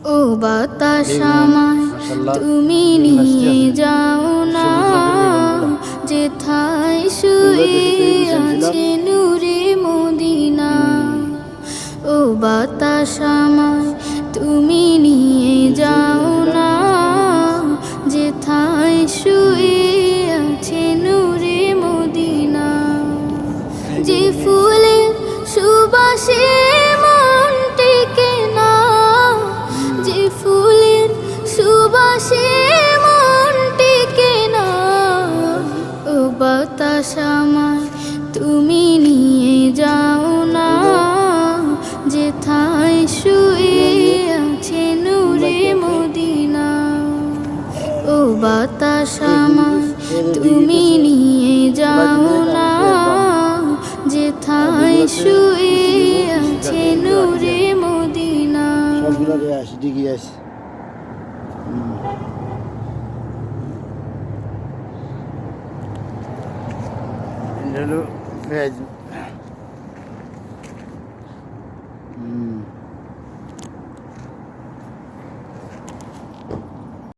ও বাতাস আমায় তুমি নিয়ে যাও না, যেথায় শুয়ে আছে নূরে মদিনা। ও বাতাস আমায় তুমি নিয়ে যাও না, যেথায় শুয়ে আছে নূরে মদিনা। যে ফুলের সুবাসে মন টেকে না, যে ফুলের সুবাসে মন টেকে না। ও বাতাস আমায় তুমি নিয়ে যাও না, যেথায় শুয়ে আছে নূরে মদিনা। ও বাতাস আমায় তুমি নিয়ে যাও না, যেথায় শুয়ে আছে নূরে মদিনা। হলো